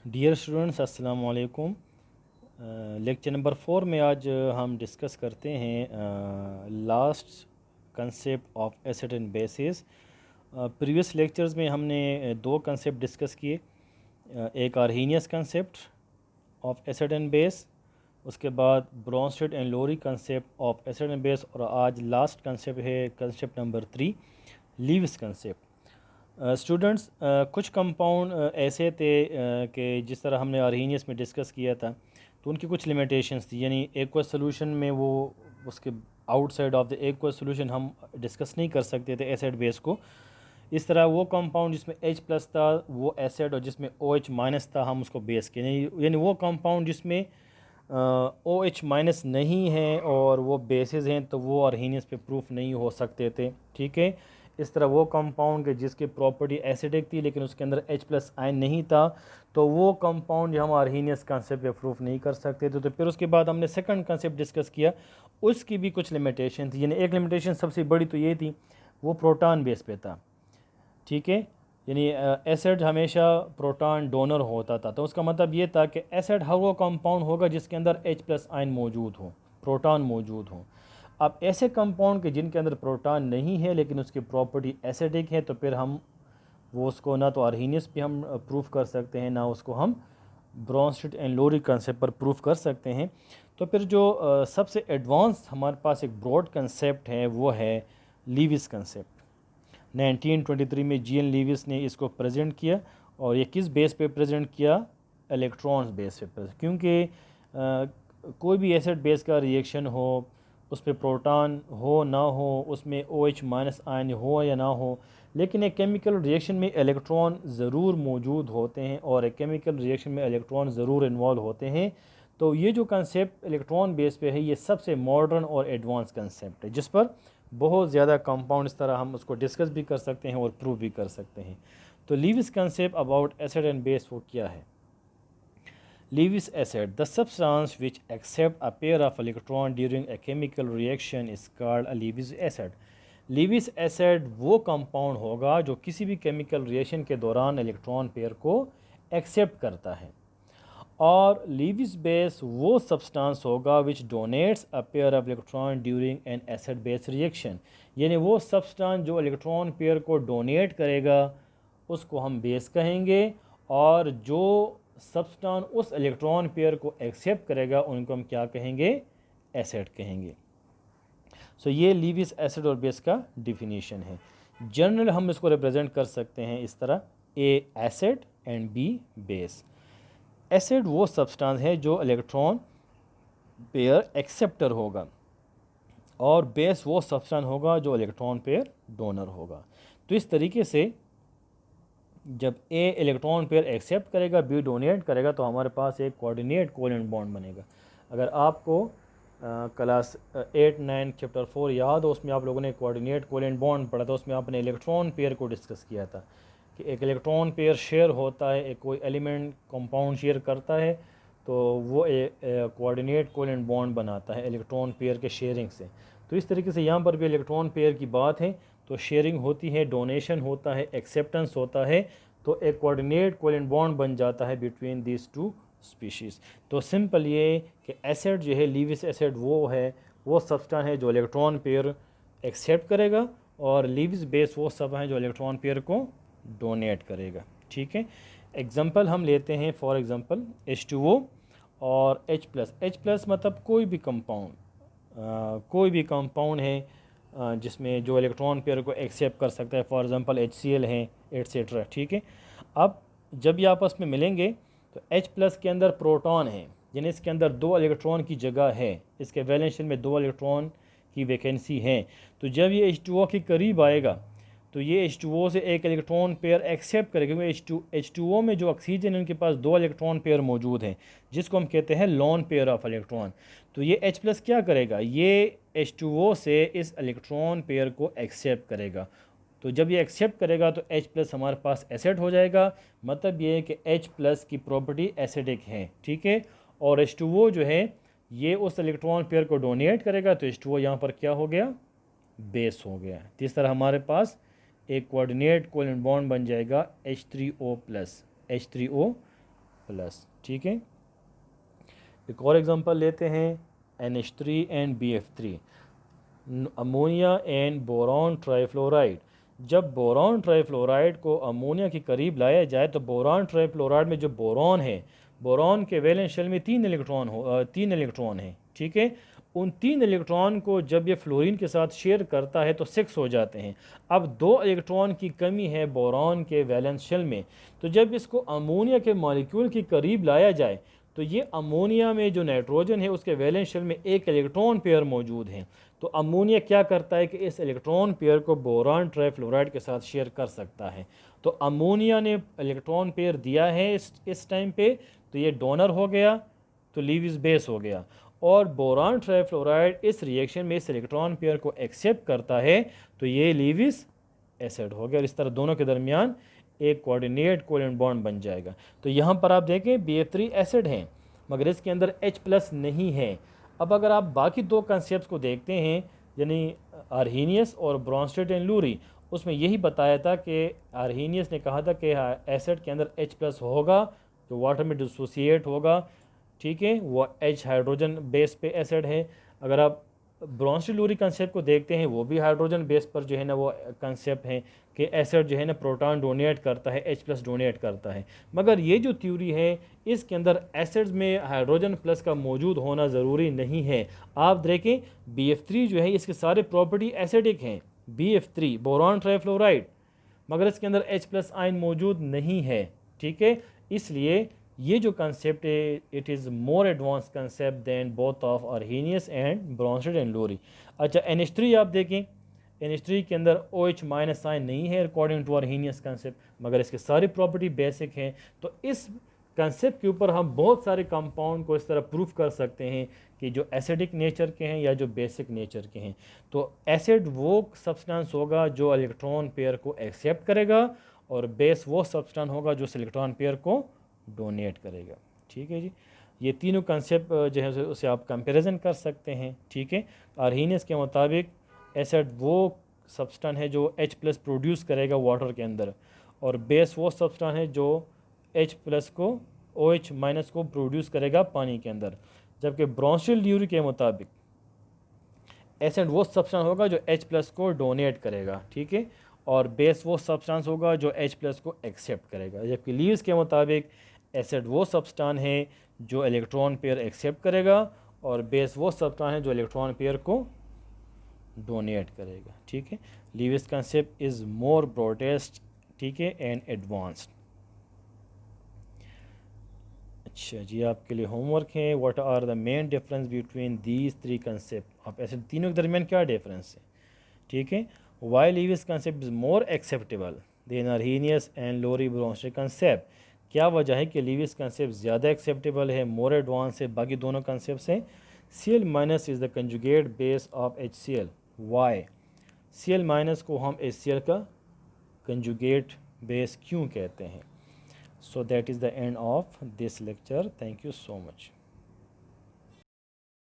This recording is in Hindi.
डियर स्टूडेंट्स अस्सलाम वालेकुम। लेक्चर नंबर 4 में आज हम डिस्कस करते हैं last concept of acid and bases. Previous lectures में हमने दो कंसेप्ट डिस्कस किए, एक Arrhenius concept of acid and base, उसके बाद Bronsted and Lowry concept of acid and base, और आज लास्ट कंसेप्ट है concept number 3, Lewis concept. Students कुछ कंपाउंड ऐसे थे कि जिस तरह हमने आर्हीनियस में डिस्कस किया था, तो उनकी कुछ लिमिटेशंस थी, यानी एक्वस सोल्यूशन में वो उसके outside of the aqueous solution हम डिस्कस नहीं कर सकते थे एसिड बेस को। इस तरह वो कंपाउंड जिसमें H+ था वो एसिड, और जिसमें OH- था हम उसको बेस के, यानी वो कंपाउंड जिसमें OH- नहीं है और वो बेसिस हैं तो वो आर्हीनियस पे प्रूफ नहीं हो सकते थे। ठीक है, इस तरह वो कंपाउंड के जिसकी प्रॉपर्टी एसिडिक थी लेकिन उसके अंदर H+ आयन नहीं था, तो वो कंपाउंड जो हम आर्हीनियस कंसेप्ट पे प्रूफ नहीं कर सकते थे। तो फिर उसके बाद हमने सेकंड कंसेप्ट डिस्कस किया, उसकी भी कुछ लिमिटेशन थी। यानी एक लिमिटेशन सबसे बड़ी तो ये थी, वो प्रोटॉन बेस पे था। ठीक है, यानी एसिड हमेशा प्रोटॉन डोनर होता था, तो उसका मतलब ये था कि एसिड हर वो कंपाउंड होगा जिसके अंदर H+ आयन मौजूद हो, प्रोटॉन मौजूद हो। अब ऐसे कंपाउंड के जिनके अंदर प्रोटॉन नहीं है लेकिन उसकी प्रॉपर्टी एसिडिक है, तो फिर हम वो उसको ना तो आर्हीनियस पे हम प्रूफ कर सकते हैं, ना उसको हम ब्रोंस्टेड एंड लोरी कंसेप्ट पर प्रूफ कर सकते हैं। तो फिर जो सबसे एडवांस हमारे पास एक ब्रॉड कंसेप्ट है वो है लीविस कंसेप्ट। 1923 में G.N. लीविस ने इसको प्रेजेंट किया, और ये किस बेस पे प्रेजेंट किया? इलेक्ट्रॉन्स बेस पे प्रेजेंट, क्योंकि कोई भी एसिड बेस का रिएक्शन हो, उस पर प्रोटॉन हो ना हो, उसमें OH- आयन हो या ना हो, लेकिन एक केमिकल रिएक्शन में इलेक्ट्रॉन ज़रूर मौजूद होते हैं और एक केमिकल रिएक्शन में इलेक्ट्रॉन ज़रूर इन्वॉल्व होते हैं। तो ये जो कंसेप्ट इलेक्ट्रॉन बेस पे है, ये सबसे मॉडर्न और एडवांस कंसेप्ट है, जिस पर बहुत ज़्यादा कंपाउंड इस तरह हम उसको डिस्कस भी कर सकते हैं और प्रूव भी कर सकते हैं। तो Lewis concept about acid and base वो क्या है? Lewis acid, the substance which accepts a pair of electrons during a chemical reaction is called a Lewis acid. Lewis acid वो कंपाउंड होगा जो किसी भी केमिकल रिएक्शन के दौरान इलेक्ट्रॉन पेयर को एक्सेप्ट करता है। और लीविस बेस वो सब्सटेंस होगा which donates a pair of electron during an acid base reaction, यानी वो सब्सटेंस जो इलेक्ट्रॉन पेयर को डोनेट करेगा उसको हम बेस कहेंगे, और जो सब्सटेंस उस इलेक्ट्रॉन पेयर को एक्सेप्ट करेगा उनको हम क्या कहेंगे? एसिड कहेंगे। सो ये लीविस एसिड और बेस का डिफिनीशन है। जनरल हम इसको रिप्रेजेंट कर सकते हैं इस तरह, A acid and B base. Acid वो सब्सटेंस है जो इलेक्ट्रॉन पेयर एक्सेप्टर होगा, और बेस वो सब्सटेंस होगा जो इलेक्ट्रॉन पेयर डोनर होगा। तो इस तरीके से जब ए इलेक्ट्रॉन पेयर एक्सेप्ट करेगा, बी डोनेट करेगा, तो हमारे पास एक कोऑर्डिनेट कोवेलेंट बॉन्ड बनेगा। अगर आपको क्लास 8, 9 चैप्टर 4 याद हो, उसमें आप लोगों ने कोऑर्डिनेट कोवेलेंट बॉन्ड पढ़ा था। उसमें आपने इलेक्ट्रॉन पेयर को डिस्कस किया था कि एक इलेक्ट्रॉन पेयर शेयर होता है, एक कोई एलिमेंट कंपाउंड शेयर करता है, तो वो कोऑर्डिनेट कोवेलेंट बॉन्ड बनाता है इलेक्ट्रॉन पेयर के शेयरिंग से। तो इस तरीके से यहाँ पर भी इलेक्ट्रॉन पेयर की बात है, तो शेयरिंग होती है, डोनेशन होता है, एक्सेप्टेंस होता है, तो एक कोऑर्डिनेट कोवेलेंट बॉन्ड बन जाता है बिटवीन दिस टू स्पीशीज़। तो सिंपल ये कि एसिड जो है, लीविस एसिड वो है, वो सब्सटेंस है जो इलेक्ट्रॉन पेयर एक्सेप्ट करेगा, और लीविस बेस वो सब हैं जो इलेक्ट्रॉन पेयर को डोनेट करेगा। ठीक है, एग्जांपल हम लेते हैं, फॉर एग्जांपल H2O और H+। मतलब कोई भी कंपाउंड, कोई भी कंपाउंड है जिसमें जो इलेक्ट्रॉन पेयर को एक्सेप्ट कर सकता है, फॉर एग्जांपल HCl है, एट्सेट्रा। ठीक है, अब जब ये आपस में मिलेंगे तो H+ के अंदर प्रोटॉन है, यानी इसके अंदर 2 इलेक्ट्रॉन की जगह है, इसके वैलेंस शेल में 2 इलेक्ट्रॉन की वैकेंसी है। तो जब ये H2O के करीब आएगा तो ये H2O से एक इलेक्ट्रॉन पेयर एक्सेप्ट करेगा, क्योंकि H2O में जो ऑक्सीजन है उनके पास 2 इलेक्ट्रॉन पेयर मौजूद हैं, जिसको हम कहते हैं लॉन पेयर ऑफ इलेक्ट्रॉन। तो ये H+ क्या करेगा? ये H2O से इस इलेक्ट्रॉन पेयर को एक्सेप्ट करेगा। तो जब ये एक्सेप्ट करेगा तो H+ हमारे पास एसिड हो जाएगा। मतलब ये है कि H+ की प्रॉपर्टी एसिडिक है। ठीक है, और H2O जो है ये उस इलेक्ट्रॉन पेयर को डोनेट करेगा, तो H2O यहाँ पर क्या हो गया? बेस हो गया। तो इस तरह हमारे पास एक कोऑर्डिनेट कोवेलेंट बॉन्ड बन जाएगा H3O+, H3O प्लस। ठीक है, एक और एग्जांपल लेते हैं, NH3 and BF3, ammonia and boron trifluoride. जब बोरॉन ट्राइफ्लोराइड को अमोनिया के करीब लाया जाए तो बोरॉन ट्राइफ्लोराइड में जो बोरॉन है, बोरॉन के वैलेंस शेल में 3 इलेक्ट्रॉन है। ठीक है, उन 3 इलेक्ट्रॉन को जब ये फ्लोरीन के साथ शेयर करता है तो 6 हो जाते हैं। अब 2 इलेक्ट्रॉन की कमी है बोरॉन के वैलेंस शेल में, तो जब इसको अमोनिया के मॉलिक्यूल के करीब लाया जाए तो ये अमोनिया में जो नाइट्रोजन है उसके वैलेंस शेल में 1 इलेक्ट्रॉन पेयर मौजूद है। तो अमोनिया क्या करता है कि इस इलेक्ट्रॉन पेयर को बोरॉन ट्राइफ्लोराइड के साथ शेयर कर सकता है। तो अमोनिया ने इलेक्ट्रॉन पेयर दिया है इस टाइम पे, तो ये डोनर हो गया, तो लीविस बेस हो गया। और बोरॉन ट्राइफ्लोराइड इस रिएक्शन में इस इलेक्ट्रॉन पेयर को एक्सेप्ट करता है, तो ये लीविस एसिड हो गया। और इस तरह दोनों के दरमियान एक कोऑर्डिनेट कोवेलेंट बॉन्ड बन जाएगा। तो यहाँ पर आप देखें BF3 एसिड हैं मगर इसके अंदर H+ नहीं है। अब अगर आप बाकी 2 कंसेप्ट को देखते हैं, यानी आर्हीनियस और ब्रॉन्स्टेड एंड लूरी, उसमें यही बताया था कि आर्हीनियस ने कहा था कि एसिड के अंदर H+ होगा जो वाटर में डिसोसिएट होगा। ठीक है, वो H हाइड्रोजन बेस पे एसिड है। अगर आप ब्रॉन्स्टेड लूरी कंसेप्ट को देखते हैं, वो भी हाइड्रोजन बेस पर जो है ना वो कंसेप्ट है कि एसिड जो है ना प्रोटॉन डोनेट करता है, H+ डोनेट करता है। मगर ये जो थ्योरी है इसके अंदर एसिड्स में हाइड्रोजन प्लस का मौजूद होना ज़रूरी नहीं है। आप देखें BF3 जो है इसके सारे प्रॉपर्टी एसिडिक हैं, BF3 बोरॉन ट्राइफ्लोराइड, मगर इसके अंदर H+ आयन मौजूद नहीं है। ठीक है, इसलिए ये जो कंसेप्ट है it is more advance concept than both of Arrhenius and Bronsted and Lowry. अच्छा, NH3 आप देखें, NH3 के अंदर OH- आयन नहीं है अकॉर्डिंग टू आर्हीनियस कंसेप्ट, मगर इसके सारी प्रॉपर्टी बेसिक हैं। तो इस कंसेप्ट के ऊपर हम बहुत सारे कंपाउंड को इस तरह प्रूफ कर सकते हैं कि जो एसिडिक नेचर के हैं या जो बेसिक नेचर के हैं। तो एसिड वो सब्सटेंस होगा जो इलेक्ट्रॉन पेयर को एक्सेप्ट करेगा, और बेस वो सब्सटेंस होगा जो इलेक्ट्रॉन पेयर को डोनेट करेगा। ठीक है जी, ये तीनों कंसेप्ट जो है उसे आप कंपैरिजन कर सकते हैं। ठीक है, आर्हीनियस के मुताबिक एसिड वो सब्सटेंस है जो H+ प्रोड्यूस करेगा वाटर के अंदर, और बेस वो सब्सटेंस है जो H+ को OH- को प्रोड्यूस करेगा पानी के अंदर। जबकि ब्रॉन्स्टेड लूरी के मुताबिक एसिड वो सब्सटेंस होगा जो H+ को डोनेट करेगा। ठीक है, और बेस वो सब्सटेंस होगा जो H+ को एक्सेप्ट करेगा। जबकि लीव्स के मुताबिक एसिड वो सब्सटेंस है जो इलेक्ट्रॉन पेयर एक्सेप्ट करेगा, और बेस वो सब्सटेंस है जो इलेक्ट्रॉन पेयर को डोनेट करेगा। ठीक है, leaves concept is more broadest, ठीक है, एंड एडवांस्ड। अच्छा जी, आपके लिए होमवर्क है, what are the main difference between these 3 concept. आप ऐसे तीनों के दरमियान क्या डिफरेंस है। ठीक है, why Lewis concept is more acceptable than Arrhenius and Lowry Bronsted concept. क्या वजह है कि लीविस कंसेप्ट ज़्यादा एक्सेप्टेबल है, मोर एडवांस है बाकी दोनों कंसेप्ट से। Cl- is the conjugate base of HCl। Why Cl- को हम HCl का कंजुगेट बेस क्यों कहते हैं। So that is the end of this lecture. Thank you so much.